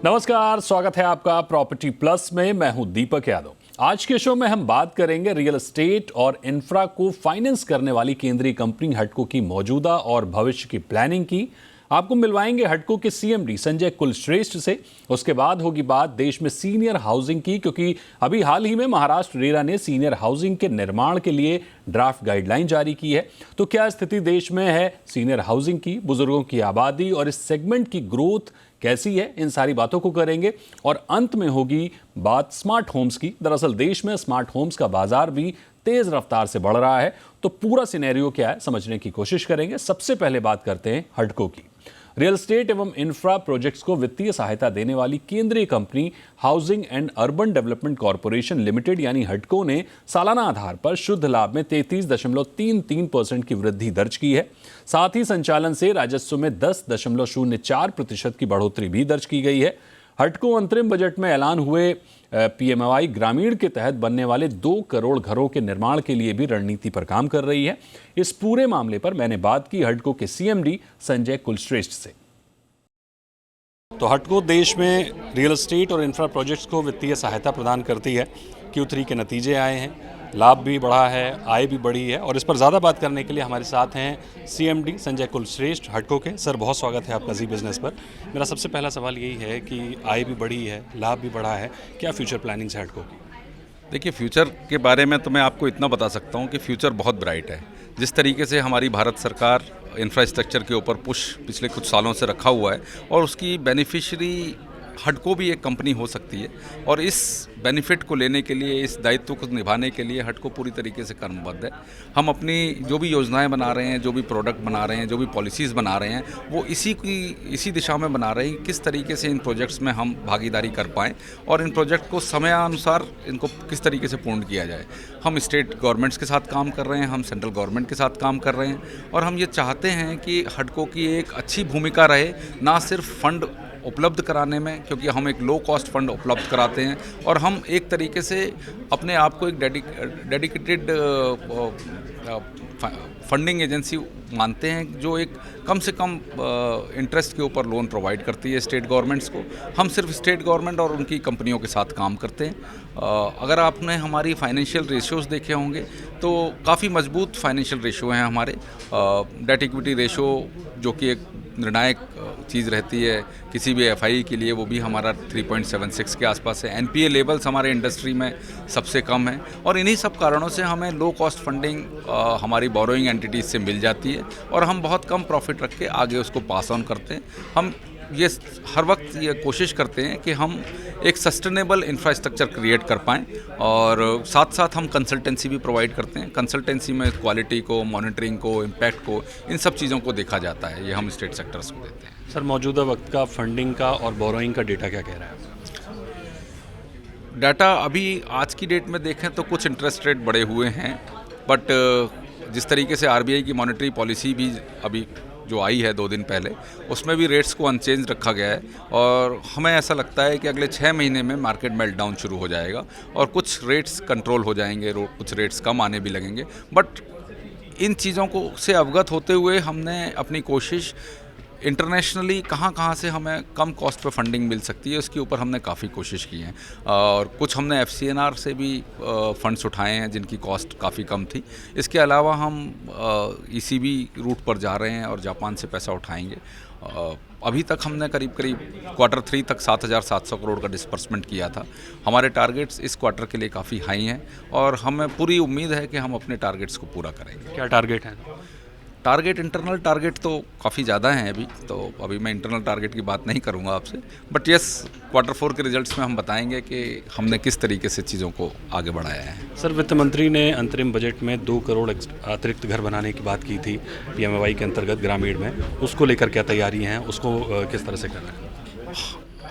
नमस्कार, स्वागत है आपका प्रॉपर्टी प्लस में। मैं हूं दीपक यादव। आज के शो में हम बात करेंगे रियल एस्टेट और इंफ्रा को फाइनेंस करने वाली केंद्रीय कंपनी हडको की मौजूदा और भविष्य की प्लानिंग की। आपको मिलवाएंगे हडको के सीएमडी संजय कुलश्रेष्ठ से। उसके बाद होगी बात देश में सीनियर हाउसिंग की, क्योंकि अभी हाल ही में महाराष्ट्र रेरा ने सीनियर हाउसिंग के निर्माण के लिए ड्राफ्ट गाइडलाइन जारी की है। तो क्या स्थिति देश में है सीनियर हाउसिंग की, बुजुर्गों की आबादी और इस सेगमेंट की ग्रोथ कैसी है, इन सारी बातों को करेंगे। और अंत में होगी बात स्मार्ट होम्स की। दरअसल देश में स्मार्ट होम्स का बाजार भी तेज रफ्तार से बढ़ रहा है, तो पूरा सिनेरियो क्या है समझने की कोशिश करेंगे। सबसे पहले बात करते हैं हडको की। रियल एस्टेट एवं इंफ्रा प्रोजेक्ट्स को वित्तीय सहायता देने वाली केंद्रीय company housing and urban development corporation limited यानी हडको ने सालाना आधार पर शुद्ध लाभ में 33.33% की वृद्धि दर्ज की है। साथ ही संचालन से राजस्व में 10.04% की बढ़ोतरी भी दर्ज की गई है। हडको अंतरिम बजट में ऐलान हुए पीएमआई ग्रामीण के तहत बनने वाले 2 करोड़ घरों के निर्माण के लिए भी रणनीति पर काम कर रही है। इस पूरे मामले पर मैंने बात की हडको के सीएमडी संजय कुलश्रेष्ठ से। तो हडको देश में रियल एस्टेट और इंफ्रा प्रोजेक्ट्स को वित्तीय सहायता प्रदान करती है। Q3 के नतीजे आए हैं, लाभ भी बढ़ा है, आय भी बढ़ी है। और इस पर ज़्यादा बात करने के लिए हमारे साथ हैं सीएमडी संजय कुलश्रेष्ठ हडको के। सर, बहुत स्वागत है आपका जी बिजनेस पर। मेरा सबसे पहला सवाल यही है कि आय भी बढ़ी है, लाभ भी बढ़ा है, क्या फ्यूचर प्लानिंग्स है हडको की? देखिए, फ्यूचर के बारे में तो मैं आपको इतना बता सकता हूँ कि फ्यूचर बहुत ब्राइट है। जिस तरीके से हमारी भारत सरकार इंफ्रास्ट्रक्चर के ऊपर पुश पिछले कुछ सालों से रखा हुआ है, और उसकी बेनिफिशियरी हडको भी एक कंपनी हो सकती है। और इस बेनिफिट को लेने के लिए, इस दायित्व को निभाने के लिए हडको पूरी तरीके से कर्मबद्ध है। हम अपनी जो भी योजनाएं बना रहे हैं, जो भी प्रोडक्ट बना रहे हैं, जो भी पॉलिसीज़ बना रहे हैं, वो इसी दिशा में बना रहे हैं। किस तरीके से इन प्रोजेक्ट्स में हम भागीदारी कर पाएँ और इन प्रोजेक्ट को समयानुसार इनको किस तरीके से पूर्ण किया जाए। हम स्टेट गवर्नमेंट्स के साथ काम कर रहे हैं, हम सेंट्रल गवर्नमेंट के साथ काम कर रहे हैं, और हम ये चाहते हैं कि हडको की एक अच्छी भूमिका रहे, ना सिर्फ फंड उपलब्ध कराने में, क्योंकि हम एक लो कॉस्ट फंड उपलब्ध कराते हैं, और हम एक तरीके से अपने आप को एक डेडिकेटेड फंडिंग एजेंसी मानते हैं, जो एक कम से कम इंटरेस्ट के ऊपर लोन प्रोवाइड करती है स्टेट गवर्नमेंट्स को। हम सिर्फ स्टेट गवर्नमेंट और उनकी कंपनियों के साथ काम करते हैं। अगर आपने हमारी फाइनेंशियल रेशियोज़ देखे होंगे तो काफ़ी मजबूत फाइनेंशियल रेशियो हैं हमारे। डेट इक्विटी रेशियो, जो कि एक निर्णायक चीज़ रहती है किसी भी एफआई के लिए, वो भी हमारा 3.76 के आसपास है। एनपीए लेवल्स हमारे इंडस्ट्री में सबसे कम है, और इन्हीं सब कारणों से हमें लो कॉस्ट फंडिंग हमारी बोरोइंग एंटिटीज़ से मिल जाती है, और हम बहुत कम प्रॉफिट रख के आगे उसको पास ऑन करते हैं। हम ये हर वक्त ये कोशिश करते हैं कि हम एक सस्टेनेबल इंफ्रास्ट्रक्चर क्रिएट कर पाएँ, और साथ साथ हम कंसल्टेंसी भी प्रोवाइड करते हैं। कंसल्टेंसी में क्वालिटी को, मॉनिटरिंग को, इम्पैक्ट को, इन सब चीज़ों को देखा जाता है। ये हम स्टेट सेक्टर्स को देते हैं। सर, मौजूदा वक्त का फंडिंग का और बोरोइंग का डेटा क्या कह रहा है? डाटा अभी आज की डेट में देखें तो कुछ इंटरेस्ट रेट बढ़े हुए हैं, बट जिस तरीके से आरबीआई की मॉनेटरी पॉलिसी भी अभी जो आई है 2 दिन पहले, उसमें भी रेट्स को अनचेंज रखा गया है, और हमें ऐसा लगता है कि अगले 6 महीने में मार्केट मेल्टडाउन शुरू हो जाएगा, और कुछ रेट्स कंट्रोल हो जाएंगे, कुछ रेट्स कम आने भी लगेंगे। बट इन चीज़ों को से अवगत होते हुए हमने अपनी कोशिश इंटरनेशनली कहाँ से हमें कम कॉस्ट पे फंडिंग मिल सकती है, उसके ऊपर हमने काफ़ी कोशिश की है। और कुछ हमने एफसीएनआर से भी फंड्स उठाए हैं जिनकी कॉस्ट काफ़ी कम थी। इसके अलावा हम ईसीबी रूट पर जा रहे हैं और जापान से पैसा उठाएंगे। अभी तक हमने करीब Q3 तक 7,700 करोड़ का डिस्बर्समेंट किया था। हमारे टारगेट्स इस क्वार्टर के लिए काफ़ी हाई हैं, और हमें पूरी उम्मीद है कि हम अपने टारगेट्स को पूरा करेंगे। क्या टारगेट है? टारगेट, इंटरनल टारगेट तो काफ़ी ज़्यादा हैं अभी, तो अभी मैं इंटरनल टारगेट की बात नहीं करूंगा आपसे। बट यस, Q4 के रिजल्ट्स में हम बताएंगे कि हमने किस तरीके से चीज़ों को आगे बढ़ाया है। सर, वित्त मंत्री ने अंतरिम बजट में 2 करोड़ अतिरिक्त घर बनाने की बात की थी पीएमआई के अंतर्गत ग्रामीण में। उसको लेकर क्या तैयारी हैं, उसको किस तरह से करना है?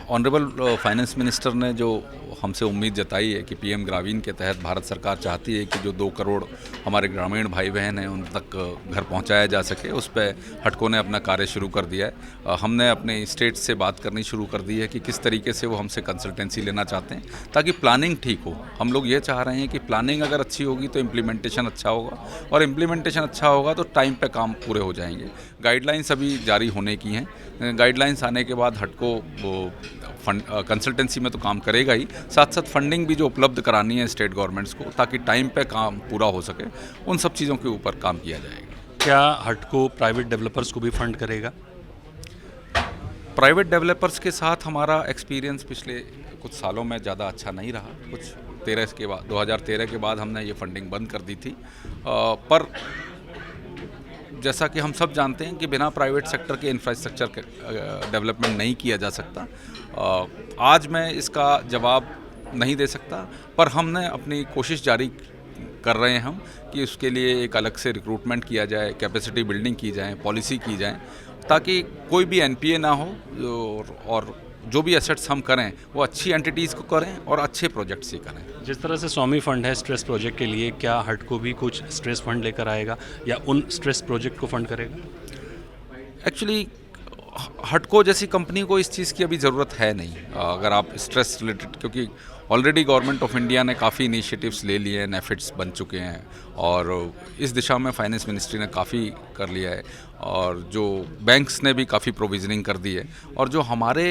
ऑनरेबल फाइनेंस मिनिस्टर ने जो हमसे उम्मीद जताई है कि पीएम ग्रामीण के तहत भारत सरकार चाहती है कि जो 2 करोड़ हमारे ग्रामीण भाई बहन हैं उन तक घर पहुंचाया जा सके, उस पर हडको ने अपना कार्य शुरू कर दिया है। हमने अपने स्टेट से बात करनी शुरू कर दी है कि किस तरीके से वो हमसे कंसल्टेंसी लेना चाहते हैं ताकि प्लानिंग ठीक हो। हम लोग ये चाह रहे हैं कि प्लानिंग अगर अच्छी होगी तो इम्प्लीमेंटेशन अच्छा होगा, और इम्प्लीमेंटेशन अच्छा होगा तो टाइम पे काम पूरे हो जाएंगे। गाइडलाइंस अभी जारी होने की हैं। गाइडलाइंस आने के बाद हडको कंसल्टेंसी में तो काम करेगा ही, साथ साथ फंडिंग भी जो उपलब्ध करानी है स्टेट गवर्नमेंट्स को ताकि टाइम पे काम पूरा हो सके, उन सब चीज़ों के ऊपर काम किया जाएगा। क्या हटको प्राइवेट डेवलपर्स को भी फंड करेगा? प्राइवेट डेवलपर्स के साथ हमारा एक्सपीरियंस पिछले कुछ सालों में ज़्यादा अच्छा नहीं रहा। कुछ 2013 के बाद हमने ये फंडिंग बंद कर दी थी, पर जैसा कि हम सब जानते हैं कि बिना प्राइवेट सेक्टर के इंफ्रास्ट्रक्चर डेवलपमेंट नहीं किया जा सकता। आज मैं इसका जवाब नहीं दे सकता, पर हमने अपनी कोशिश जारी कर रहे हैं हम कि उसके लिए एक अलग से रिक्रूटमेंट किया जाए, कैपेसिटी बिल्डिंग की जाए, पॉलिसी की जाए, ताकि कोई भी एनपीए ना हो और जो भी एसेट्स हम करें वो अच्छी एंटिटीज़ को करें और अच्छे प्रोजेक्ट्स ही करें। जिस तरह से स्वामी फंड है स्ट्रेस प्रोजेक्ट के लिए, क्या हटको भी कुछ स्ट्रेस फंड लेकर आएगा या उन स्ट्रेस प्रोजेक्ट को फंड करेगा? एक्चुअली हटको जैसी कंपनी को इस चीज़ की अभी ज़रूरत है नहीं। अगर आप स्ट्रेस रिलेटेड, क्योंकि ऑलरेडी गवर्नमेंट ऑफ इंडिया ने काफ़ी इनिशिएटिव्स ले लिए हैं, नेफिट्स बन चुके हैं और इस दिशा में फाइनेंस मिनिस्ट्री ने काफ़ी कर लिया है और जो बैंक्स ने भी काफ़ी प्रोविजनिंग कर दी है। और जो हमारे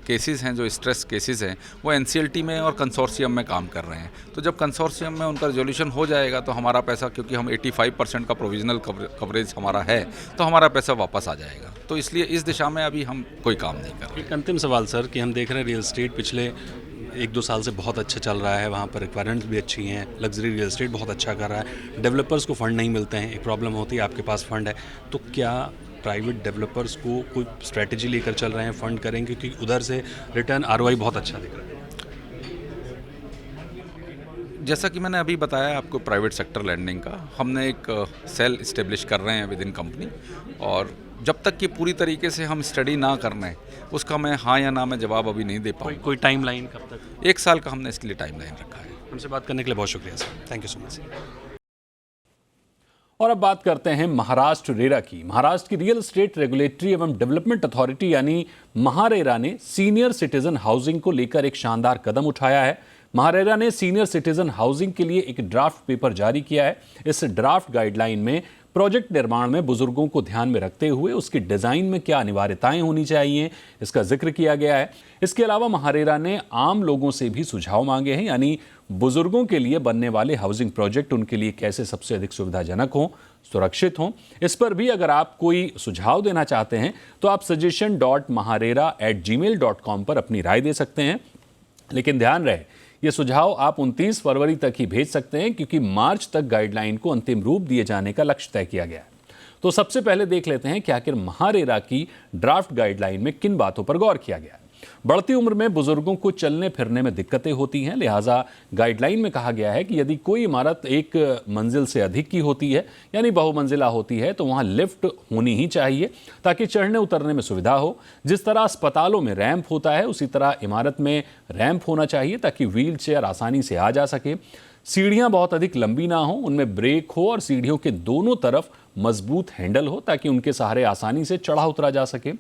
केसेस हैं, जो स्ट्रेस केसेस हैं, वो एनसीएलटी में और कंसोर्शियम में काम कर रहे हैं। तो जब कंसोर्शियम में उनका रिजोल्यूशन हो जाएगा तो हमारा पैसा, क्योंकि हम 85% का प्रोविजनल कवरेज हमारा है, तो हमारा पैसा वापस आ जाएगा। तो इसलिए इस दिशा में अभी हम कोई काम नहीं कर रहे। एक अंतिम सवाल सर, कि हम देख रहे हैं रियल एस्टेट पिछले 1-2 साल से बहुत अच्छा चल रहा है, वहाँ पर रिक्वायरमेंट्स भी अच्छी हैं, लग्जरी रियल एस्टेट बहुत अच्छा कर रहा है, डेवलपर्स को फंड नहीं मिलते हैं, एक प्रॉब्लम होती है, आपके पास फंड है, तो क्या प्राइवेट डेवलपर्स को कोई स्ट्रेटजी लेकर चल रहे हैं, फंड करेंगे? क्योंकि उधर से रिटर्न आरओआई बहुत अच्छा दिख रहा है। जैसा कि मैंने अभी बताया आपको प्राइवेट सेक्टर लैंडिंग का, हमने एक सेल इस्टेब्लिश कर रहे हैं विद इन कंपनी, और जब तक कि पूरी तरीके से हम स्टडी ना कर लें उसका मैं हाँ या ना में जवाब अभी नहीं दे पाऊँ। कोई टाइम लाइन कब तक? 1 साल का हमने इसके लिए टाइम लाइन रखा है। हमसे बात करने के लिए बहुत शुक्रिया sir, thank you so much. और अब बात करते हैं महाराष्ट्र रेरा की। महाराष्ट्र की रियल एस्टेट रेगुलेटरी एवं डेवलपमेंट अथॉरिटी यानी महारेरा ने सीनियर सिटीजन हाउसिंग को लेकर एक शानदार कदम उठाया है। महारेरा ने सीनियर सिटीजन हाउसिंग के लिए एक ड्राफ्ट पेपर जारी किया है। इस ड्राफ्ट गाइडलाइन में प्रोजेक्ट निर्माण में बुजुर्गों को ध्यान में रखते हुए उसकी डिजाइन में क्या अनिवार्यताएं होनी चाहिए, इसका जिक्र किया गया है। इसके अलावा महारेरा ने आम लोगों से भी सुझाव मांगे हैं, यानी बुजुर्गों के लिए बनने वाले हाउसिंग प्रोजेक्ट उनके लिए कैसे सबसे अधिक सुविधाजनक हों, सुरक्षित हों। इस पर भी अगर आप कोई सुझाव देना चाहते हैं तो आप suggestion.maharera@gmail.com पर अपनी राय दे सकते हैं। लेकिन ध्यान रहे, ये सुझाव आप 29 फरवरी तक ही भेज सकते हैं, क्योंकि मार्च तक गाइडलाइन को अंतिम रूप दिए जाने का लक्ष्य तय किया गया है। तो सबसे पहले देख लेते हैं कि आखिर महारेरा की ड्राफ्ट गाइडलाइन में किन बातों पर गौर किया गया है। बढ़ती उम्र में बुजुर्गों को चलने फिरने में दिक्कतें होती हैं, लिहाजा गाइडलाइन में कहा गया है कि यदि कोई इमारत एक मंजिल से अधिक की होती है यानी बहुमंजिला होती है तो वहां लिफ्ट होनी ही चाहिए ताकि चढ़ने उतरने में सुविधा हो। जिस तरह अस्पतालों में रैंप होता है उसी तरह इमारत में रैंप होना चाहिए ताकि व्हील चेयर आसानी से आ जा सके। सीढ़ियां बहुत अधिक लंबी ना हो, उनमें ब्रेक हो और सीढ़ियों के दोनों तरफ मजबूत हैंडल हो ताकि उनके सहारे आसानी से चढ़ा उतरा जा सके।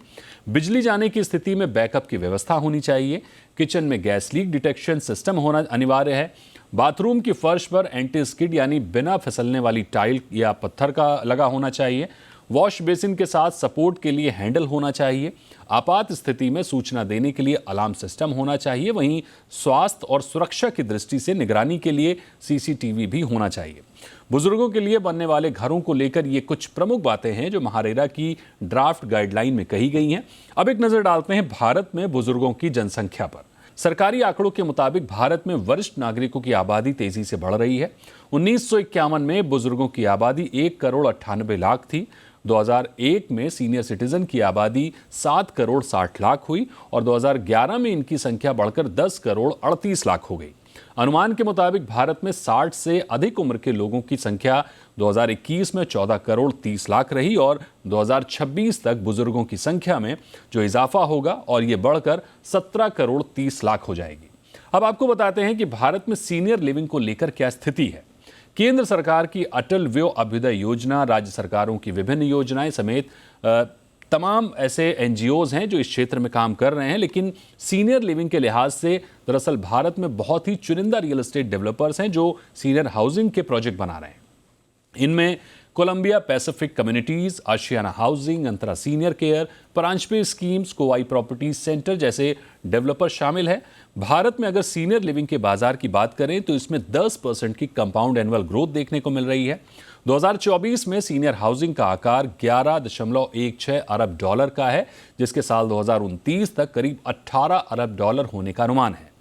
बिजली जाने की स्थिति में बैकअप की व्यवस्था होनी चाहिए। किचन में गैस लीक डिटेक्शन सिस्टम होना अनिवार्य है। बाथरूम की फर्श पर एंटी स्किड यानी बिना फिसलने वाली टाइल या पत्थर का लगा होना चाहिए। वॉश बेसिन के साथ सपोर्ट के लिए हैंडल होना चाहिए। आपात स्थिति में सूचना देने के लिए अलार्म सिस्टम होना चाहिए। वहीं स्वास्थ्य और सुरक्षा की दृष्टि से निगरानी के लिए सीसीटीवी भी होना चाहिए। बुजुर्गों के लिए बनने वाले घरों को लेकर ये कुछ प्रमुख बातें हैं जो महारेरा की ड्राफ्ट गाइडलाइन में कही गई हैं। अब एक नजर डालते हैं भारत में बुजुर्गों की जनसंख्या पर। सरकारी आंकड़ों के मुताबिक भारत में वरिष्ठ नागरिकों की आबादी तेजी से बढ़ रही है। 1951 में बुजुर्गों की आबादी 1,98,00,000 थी। 2001 में सीनियर सिटीजन की आबादी 7,60,00,000 हुई और 2011 में इनकी संख्या बढ़कर 10,38,00,000 हो गई। अनुमान के मुताबिक भारत में 60 से अधिक उम्र के लोगों की संख्या 2021 में 14,30,00,000 रही और 2026 तक बुजुर्गों की संख्या में जो इजाफा होगा और ये बढ़कर 17,30,00,000 हो जाएगी। अब आपको बताते हैं कि भारत में सीनियर लिविंग को लेकर क्या स्थिति है। केंद्र सरकार की अटल व्यय अभ्युदय योजना, राज्य सरकारों की विभिन्न योजनाएं समेत तमाम ऐसे एनजीओज हैं जो इस क्षेत्र में काम कर रहे हैं, लेकिन सीनियर लिविंग के लिहाज से दरअसल भारत में बहुत ही चुनिंदा रियल एस्टेट डेवलपर्स हैं जो सीनियर हाउसिंग के प्रोजेक्ट बना रहे हैं। इनमें कोलंबिया पैसिफिक कम्युनिटीज, आशियाना हाउसिंग, अंतरा सीनियर केयर, परांजपे स्कीम्स, कोवाई प्रॉपर्टीज सेंटर जैसे डेवलपर शामिल हैं। भारत में अगर सीनियर लिविंग के बाजार की बात करें तो इसमें 10% की कंपाउंड एनुअल ग्रोथ देखने को मिल रही है। 2024 में सीनियर हाउसिंग का आकार 11.16 अरब डॉलर का है, जिसके साल 2029 तक करीब 18 अरब डॉलर होने का अनुमान है।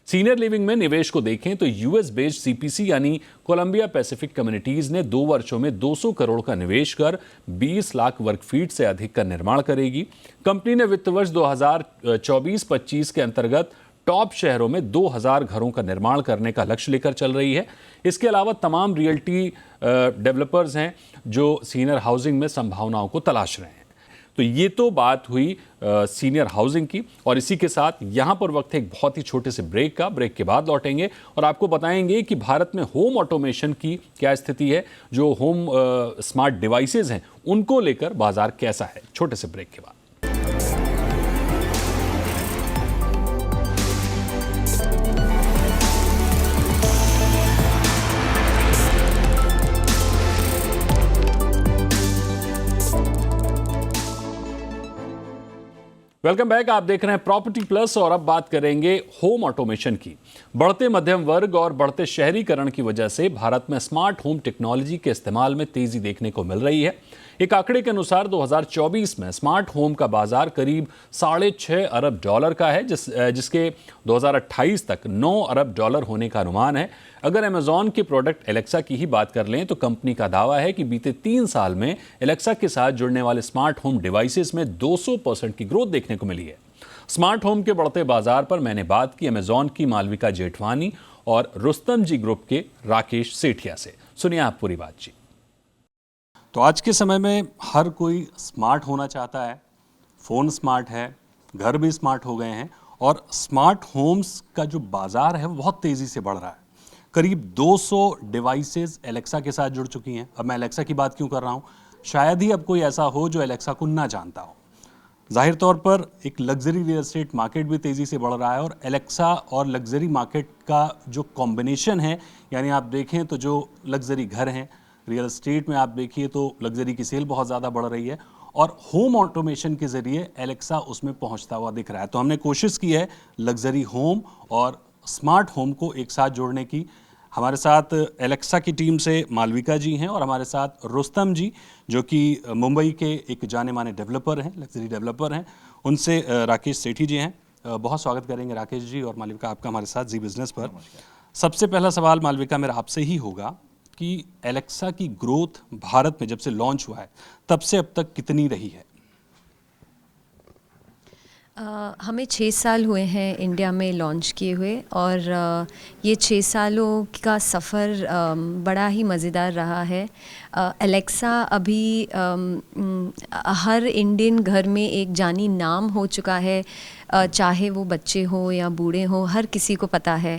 सीनियर लिविंग में निवेश को देखें तो यूएस बेस्ड सीपीसी यानी कोलंबिया पैसिफिक कम्युनिटीज ने 2 वर्षों में 200 करोड़ का निवेश कर 20 लाख वर्ग फीट से अधिक का निर्माण करेगी। कंपनी ने वित्त वर्ष 2024-25 के अंतर्गत टॉप शहरों में 2000 घरों का निर्माण करने का लक्ष्य लेकर चल रही है। इसके अलावा तमाम रियल्टी डेवलपर्स हैं जो सीनियर हाउसिंग में संभावनाओं को तलाश रहे हैं। तो ये तो बात हुई सीनियर हाउसिंग की, और इसी के साथ यहाँ पर वक्त है एक बहुत ही छोटे से ब्रेक का। ब्रेक के बाद लौटेंगे और आपको बताएंगे कि भारत में होम ऑटोमेशन की क्या स्थिति है, जो होम स्मार्ट डिवाइसेज हैं उनको लेकर बाजार कैसा है। छोटे से ब्रेक के बाद। Welcome back. आप देख रहे हैं प्रॉपर्टी प्लस और अब बात करेंगे होम ऑटोमेशन की। बढ़ते मध्यम वर्ग और बढ़ते शहरीकरण की वजह से भारत में स्मार्ट होम टेक्नोलॉजी के इस्तेमाल में तेजी देखने को मिल रही है। एक आंकड़े के अनुसार 2024 में स्मार्ट होम का बाजार करीब 6.5 अरब डॉलर का है, जिसके 2028 तक 9 अरब डॉलर होने का अनुमान है। अगर अमेजॉन के प्रोडक्ट एलेक्सा की ही बात कर लें तो कंपनी का दावा है कि बीते 3 साल में एलेक्सा के साथ जुड़ने वाले स्मार्ट होम डिवाइसेस में 200% की ग्रोथ देखने को मिली है। स्मार्ट होम के बढ़ते बाजार पर मैंने बात की अमेजॉन की मालविका जेठवानी और रुस्तम जी ग्रुप के राकेश सेठिया से। सुनिए आप पूरी बातचीत। तो आज के समय में हर कोई स्मार्ट होना चाहता है, फ़ोन स्मार्ट है, घर भी स्मार्ट हो गए हैं और स्मार्ट होम्स का जो बाज़ार है वो बहुत तेज़ी से बढ़ रहा है। करीब 200 डिवाइसेस एलेक्सा के साथ जुड़ चुकी हैं। अब मैं एलेक्सा की बात क्यों कर रहा हूँ, शायद ही अब कोई ऐसा हो जो एलेक्सा को ना जानता हो। जाहिर तौर पर एक लग्जरी रियल एस्टेट मार्केट भी तेज़ी से बढ़ रहा है और एलेक्सा और लग्जरी मार्केट का जो कॉम्बिनेशन है, यानी आप देखें तो जो लग्जरी घर हैं, रियल एस्टेट में आप देखिए तो लग्जरी की सेल बहुत ज़्यादा बढ़ रही है और होम ऑटोमेशन के ज़रिए एलेक्सा उसमें पहुंचता हुआ दिख रहा है। तो हमने कोशिश की है लग्जरी होम और स्मार्ट होम को एक साथ जोड़ने की। हमारे साथ एलेक्सा की टीम से मालविका जी हैं और हमारे साथ रुस्तम जी, जो कि मुंबई के एक जाने माने डेवलपर हैं, लग्जरी डेवलपर हैं। उनसे राकेश सेठी जी हैं। बहुत स्वागत करेंगे राकेश जी और मालविका आपका हमारे साथ जी बिजनेस पर। सबसे पहला सवाल मालविका मेरा आपसे ही होगा कि एलेक्सा की ग्रोथ भारत में जब से लॉन्च हुआ है तब से अब तक कितनी रही है? हमें 6 साल हुए हैं इंडिया में लॉन्च किए हुए और ये 6 सालों का सफ़र बड़ा ही मज़ेदार रहा है। एलेक्सा अभी हर इंडियन घर में एक जानी नाम हो चुका है, चाहे वो बच्चे हो या बूढ़े हो, हर किसी को पता है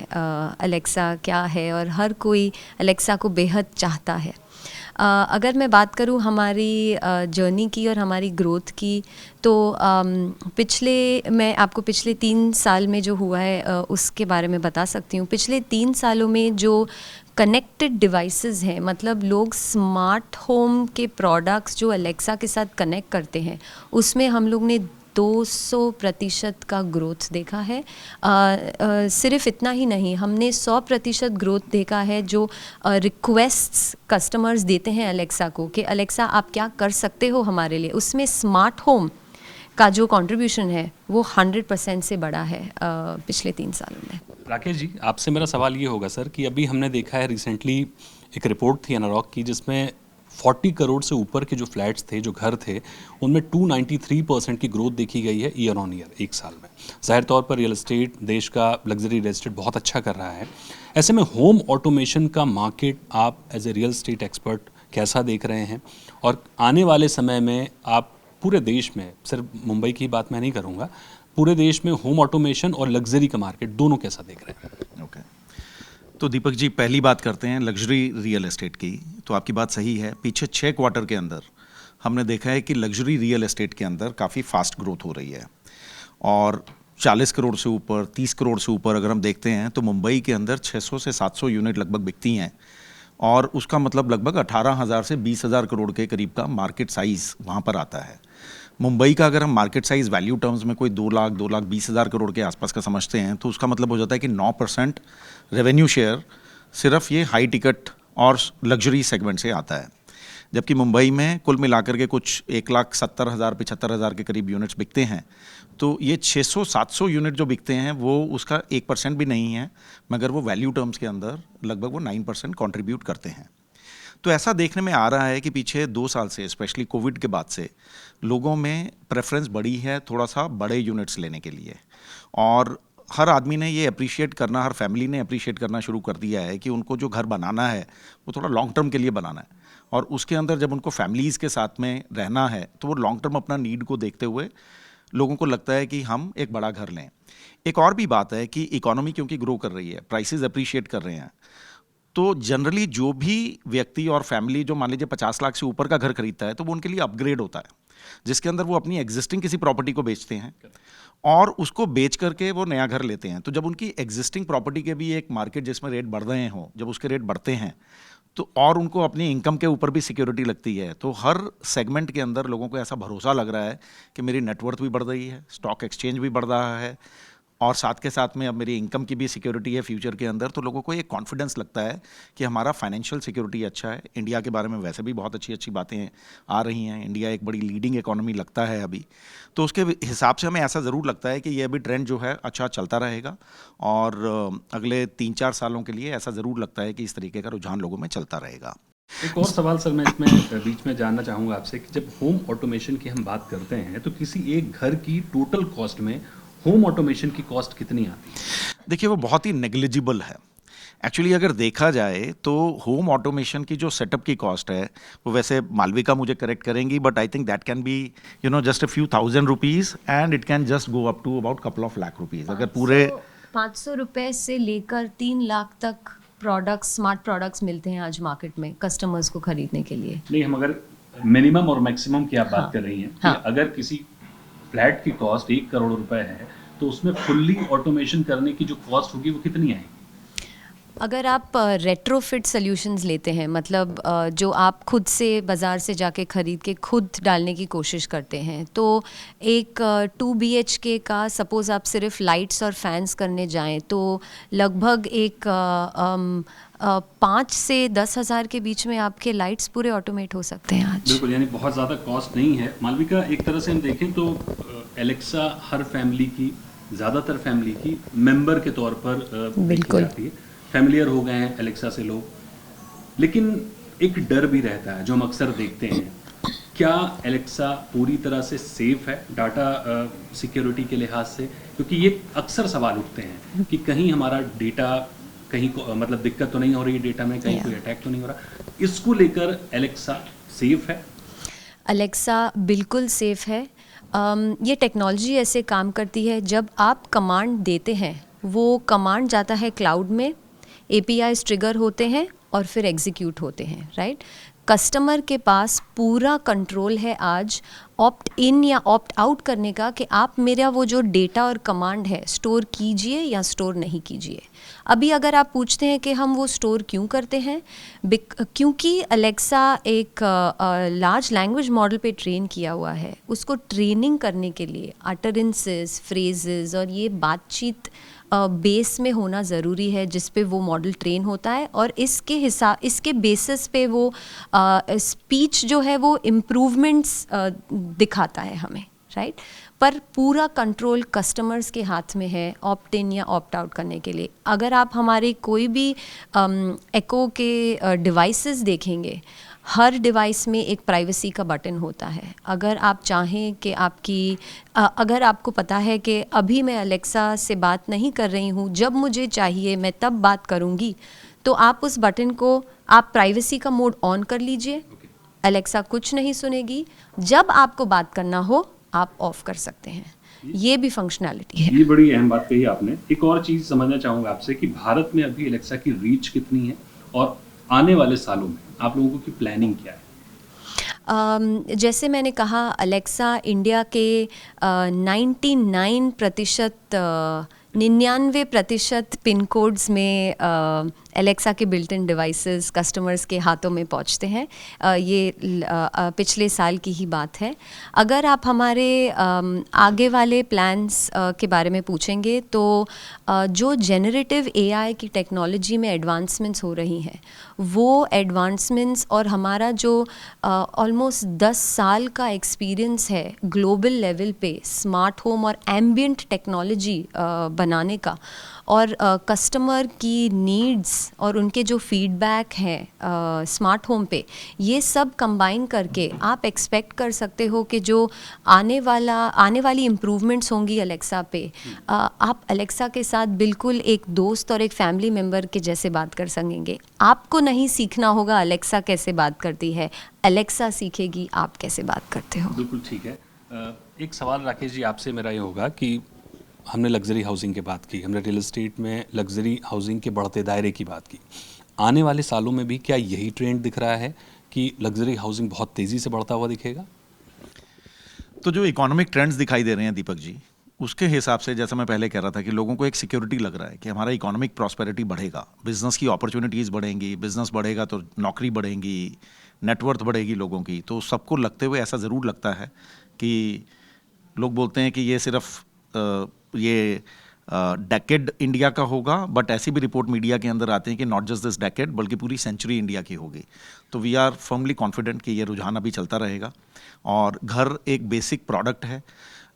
एलेक्सा क्या है और हर कोई एलेक्सा को बेहद चाहता है। अगर मैं बात करूँ हमारी जर्नी की और हमारी ग्रोथ की, तो मैं आपको पिछले 3 साल में जो हुआ है उसके बारे में बता सकती हूँ। पिछले 3 सालों में जो कनेक्टेड डिवाइसेस हैं, मतलब लोग स्मार्ट होम के प्रोडक्ट्स जो एलेक्सा के साथ कनेक्ट करते हैं, उसमें हम लोग ने 200% का ग्रोथ देखा है। सिर्फ इतना ही नहीं, हमने 100% ग्रोथ देखा है जो रिक्वेस्ट्स कस्टमर्स देते हैं एलेक्सा को कि एलेक्सा आप क्या कर सकते हो हमारे लिए, उसमें स्मार्ट होम का जो कंट्रीब्यूशन है वो 100% से बड़ा है पिछले 3 सालों में। राकेश जी, आपसे मेरा सवाल ये होगा सर कि अभी हमने देखा है रिसेंटली एक रिपोर्ट थी एनारॉक की जिसमें 40 करोड़ से ऊपर के जो फ्लैट्स थे, जो घर थे, उनमें 293% की ग्रोथ देखी गई है ईयर ऑन ईयर, एक साल में। जाहिर तौर पर रियल एस्टेट, देश का लग्जरी रियल एस्टेट बहुत अच्छा कर रहा है। ऐसे में होम ऑटोमेशन का मार्केट आप as a real estate expert कैसा देख रहे हैं और आने वाले समय में आप पूरे देश में, सिर्फ मुंबई की बात मैं नहीं करूँगा, पूरे देश में होम ऑटोमेशन और लग्जरी का मार्केट दोनों कैसा देख रहे हैं? ओके, तो दीपक जी पहली बात करते हैं लग्जरी रियल एस्टेट की। तो आपकी बात सही है, पीछे 6 क्वार्टर के अंदर हमने देखा है कि लग्जरी रियल एस्टेट के अंदर काफ़ी फास्ट ग्रोथ हो रही है और 40 करोड़ से ऊपर, 30 करोड़ से ऊपर अगर हम देखते हैं तो मुंबई के अंदर 600 से 700 यूनिट लगभग बिकती हैं और उसका मतलब लगभग 18,000 से 20,000 करोड़ के करीब का मार्केट साइज़ वहाँ पर आता है। मुंबई का अगर हम मार्केट साइज़ वैल्यू टर्म्स में कोई 2,20,000 करोड़ के आसपास का समझते हैं तो उसका मतलब हो जाता है कि 9% रेवेन्यू शेयर सिर्फ ये हाई टिकट और लग्जरी सेगमेंट से आता है, जबकि मुंबई में कुल मिलाकर के कुछ 1,70,000 75,000 के करीब यूनिट्स बिकते हैं। तो ये 600-700 यूनिट जो बिकते हैं वो उसका 1% भी नहीं है, मगर वो वैल्यू टर्म्स के अंदर लगभग वो 9% कंट्रीब्यूट करते हैं। तो ऐसा देखने में आ रहा है कि पीछे 2 साल से, स्पेशली कोविड के बाद से, लोगों में प्रेफरेंस बढ़ी है थोड़ा सा बड़े यूनिट्स लेने के लिए, और हर आदमी ने ये अप्रिशिएट करना, हर फैमिली ने अप्रिशिएट करना शुरू कर दिया है कि उनको जो घर बनाना है वो थोड़ा लॉन्ग टर्म के लिए बनाना है, और उसके अंदर जब उनको फैमिलीज़ के साथ में रहना है तो वो लॉन्ग टर्म अपना नीड को देखते हुए लोगों को लगता है कि हम एक बड़ा घर लें। एक और भी बात है कि इकोनॉमी क्योंकि ग्रो कर रही है, प्राइसेस अप्रिशिएट कर रहे हैं, तो जनरली जो भी व्यक्ति और फैमिली जो मान लीजिए 50 लाख से ऊपर का घर खरीदता है तो वो उनके लिए अपग्रेड होता है, जिसके अंदर वो अपनी एग्जिस्टिंग किसी प्रॉपर्टी को बेचते हैं और उसको बेच करके वो नया घर लेते हैं। तो जब उनकी एग्जिस्टिंग प्रॉपर्टी के भी एक मार्केट जिसमें रेट बढ़ रहे हों, जब उसके रेट बढ़ते हैं तो और उनको अपनी इनकम के ऊपर भी सिक्योरिटी लगती है, तो हर सेगमेंट के अंदर लोगों को ऐसा भरोसा लग रहा है कि मेरी नेटवर्थ भी बढ़ रही है, स्टॉक एक्सचेंज भी बढ़ रहा है, और साथ के साथ में अब मेरी इनकम की भी सिक्योरिटी है फ्यूचर के अंदर। तो लोगों को एक कॉन्फिडेंस लगता है कि हमारा फाइनेंशियल सिक्योरिटी अच्छा है। इंडिया के बारे में वैसे भी बहुत अच्छी अच्छी बातें आ रही हैं, इंडिया एक बड़ी लीडिंग इकोनॉमी लगता है अभी, तो उसके हिसाब से हमें ऐसा ज़रूर लगता है कि ये अभी ट्रेंड जो है अच्छा चलता रहेगा, और अगले 3-4 सालों के लिए ऐसा ज़रूर लगता है कि इस तरीके का रुझान लोगों में चलता रहेगा। एक और सवाल सर मैं इसमें बीच में जानना चाहूँगा आपसे कि जब होम ऑटोमेशन की हम बात करते हैं तो किसी एक घर की टोटल कॉस्ट में होम ऑटोमेशन की कॉस्ट कितनी आती है? देखिए वो बहुत ही नेग्लिजिबल है एक्चुअली। अगर देखा जाए तो होम ऑटोमेशन की जो सेटअप की कॉस्ट है वो, वैसे मालविका मुझे करेक्ट करेंगी, but I think that can be just a few thousand rupees and it can just go up to about couple of lakh rupees. अगर पूरे 500 रुपए से लेकर 3 लाख तक प्रोडक्ट्स, स्मार्ट प्रोडक्ट्स मिलते हैं आज मार्केट में कस्टमर्स को खरीदने के लिए। नहीं, हम अगर मिनिमम और मैक्सिमम की आप बात कर रही हैं कि अगर किसी फ्लैट की कॉस्ट 1 करोड़ रुपए है तो उसमें फुल्ली ऑटोमेशन करने की जो कॉस्ट होगी वो कितनी आएगी? अगर आप रेट्रोफिट सॉल्यूशंस लेते हैं, मतलब जो आप खुद से बाज़ार से जाके ख़रीद के खुद डालने की कोशिश करते हैं, तो एक 2 BHK का सपोज़ आप सिर्फ लाइट्स और फैंस करने जाएं तो लगभग एक 5 से 10,000 के बीच में आपके लाइट्स पूरे ऑटोमेट हो सकते हैं आज। बिल्कुल, यानी बहुत ज़्यादा कॉस्ट नहीं है। मालविका, एक तरह से हम देखें तो एलेक्सा हर फैमिली की, ज़्यादातर फैमिली की मेंबर के तौर पर बिल्कुल जाती है। फैमिलियर हो गए हैं एलेक्सा से लोग, लेकिन एक डर भी रहता है जो हम अक्सर देखते हैं। क्या एलेक्सा पूरी तरह से सेफ है डाटा सिक्योरिटी के लिहाज से? क्योंकि ये अक्सर सवाल उठते हैं कि कहीं हमारा डेटा कहीं को मतलब दिक्कत तो नहीं हो रही है डेटा में, कहीं कोई अटैक तो नहीं हो रहा। इसको लेकर एलेक्सा सेफ है? एलेक्सा बिल्कुल सेफ है। ये टेक्नोलॉजी ऐसे काम करती है, जब आप कमांड देते हैं वो कमांड जाता है क्लाउड में, APIs ट्रिगर होते हैं और फिर एग्जीक्यूट होते हैं, राइट। कस्टमर के पास पूरा कंट्रोल है आज ऑप्ट इन या ऑप्ट आउट करने का कि आप मेरा वो जो डेटा और कमांड है स्टोर कीजिए या स्टोर नहीं कीजिए। अभी अगर आप पूछते हैं कि हम वो स्टोर क्यों करते हैं, क्योंकि अलेक्सा एक लार्ज लैंग्वेज मॉडल पे ट्रेन किया हुआ है। उसको ट्रेनिंग करने के लिए अटरेंसेस, फ्रेजेस और ये बातचीत बेस में होना ज़रूरी है जिस पे वो मॉडल ट्रेन होता है, और इसके बेसिस पे वो स्पीच जो है वो इम्प्रूवमेंट्स दिखाता है हमें, राइट। पर पूरा कंट्रोल कस्टमर्स के हाथ में है ऑप्ट इन या ऑप्ट आउट करने के लिए। अगर आप हमारे कोई भी एको के डिवाइसेस देखेंगे, हर डिवाइस में एक प्राइवेसी का बटन होता है। अगर आप चाहें कि अगर आपको पता है कि अभी मैं अलेक्सा से बात नहीं कर रही हूँ, जब मुझे चाहिए मैं तब बात करूँगी, तो आप उस बटन को आप प्राइवेसी का मोड ऑन कर लीजिए। अलेक्सा कुछ नहीं सुनेगी। जब आपको बात करना हो आप ऑफ कर सकते हैं। ये भी फंक्शनैलिटी है। ये बड़ी अहम बात कही आपने। एक और चीज़ समझना चाहूँगा आपसे कि भारत में अभी अलेक्सा की रीच कितनी है और आने वाले सालों में आप लोगों की प्लानिंग क्या है? जैसे मैंने कहा, अलेक्सा इंडिया के 99% पिन कोड्स में एलेक्सा के बिल्ट इन डिवाइसेस कस्टमर्स के हाथों में पहुंचते हैं। ये पिछले साल की ही बात है। अगर आप हमारे आगे वाले प्लान्स के बारे में पूछेंगे तो जो जेनरेटिव एआई की टेक्नोलॉजी में एडवांसमेंट्स हो रही हैं, वो एडवांसमेंट्स और हमारा जो ऑलमोस्ट 10 साल का एक्सपीरियंस है ग्लोबल लेवल पे स्मार्ट होम और एम्बियंट टेक्नोलॉजी बनाने का, और कस्टमर की नीड्स और उनके जो फीडबैक हैं स्मार्ट होम पे, ये सब कंबाइन करके आप एक्सपेक्ट कर सकते हो कि जो आने वाली इम्प्रूवमेंट्स होंगी अलेक्सा पे, आप अलेक्सा के साथ बिल्कुल एक दोस्त और एक फैमिली मेम्बर के जैसे बात कर सकेंगे। आपको नहीं सीखना होगा अलेक्सा कैसे बात करती है, अलेक्सा सीखेगी आप कैसे बात करते हो। बिल्कुल ठीक है। एक सवाल राकेश जी आपसे मेरा ये होगा कि हमने लग्जरी हाउसिंग की बात की, हमने रियल एस्टेट में लग्जरी हाउसिंग के बढ़ते दायरे की बात की। आने वाले सालों में भी क्या यही ट्रेंड दिख रहा है कि लग्जरी हाउसिंग बहुत तेज़ी से बढ़ता हुआ दिखेगा? तो जो इकोनॉमिक ट्रेंड्स दिखाई दे रहे हैं दीपक जी, उसके हिसाब से जैसा मैं पहले कह रहा था कि लोगों को एक सिक्योरिटी लग रहा है कि हमारा इकोनॉमिक प्रॉस्पेरिटी बढ़ेगा, बिजनेस की अपॉर्चुनिटीज़ बढ़ेंगी, बिजनेस बढ़ेगा तो नौकरी बढ़ेगी, नेटवर्थ बढ़ेगी लोगों की। तो सबको लगते हुए ऐसा ज़रूर लगता है कि लोग बोलते हैं कि ये सिर्फ ये डेकेड इंडिया का होगा, बट ऐसी भी रिपोर्ट मीडिया के अंदर आते हैं कि नॉट जस्ट दिस डेकेड बल्कि पूरी सेंचुरी इंडिया की होगी। तो वी आर फर्मली कॉन्फिडेंट कि ये रुझान अभी चलता रहेगा। और घर एक बेसिक प्रोडक्ट है।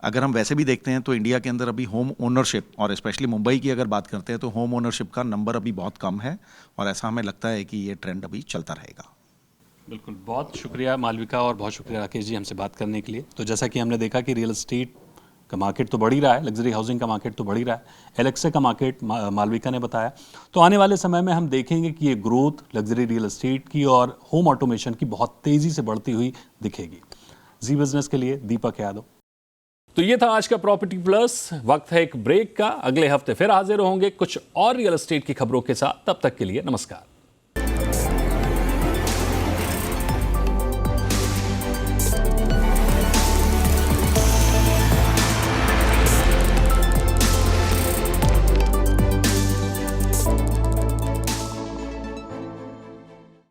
अगर हम वैसे भी देखते हैं तो इंडिया के अंदर अभी होम ओनरशिप, और स्पेशली मुंबई की अगर बात करते हैं तो होम ओनरशिप का नंबर अभी बहुत कम है, और ऐसा हमें लगता है कि ये ट्रेंड अभी चलता रहेगा। बिल्कुल, बहुत शुक्रिया मालविका और बहुत शुक्रिया राकेश जी हमसे बात करने के लिए। तो जैसा कि हमने देखा कि रियल एस्टेट का मार्केट तो बढ़ ही रहा है, लग्जरी हाउसिंग का मार्केट तो बढ़ ही रहा है, एलेक्सा का मार्केट मालविका ने बताया। तो आने वाले समय में हम देखेंगे कि ये ग्रोथ लग्जरी रियल एस्टेट की और होम ऑटोमेशन की बहुत तेज़ी से बढ़ती हुई दिखेगी। जी बिजनेस के लिए दीपक यादव। तो ये था आज का प्रॉपर्टी प्लस। वक्त है एक ब्रेक का। अगले हफ्ते फिर हाजिर होंगे कुछ और रियल एस्टेट की खबरों के साथ। तब तक के लिए नमस्कार।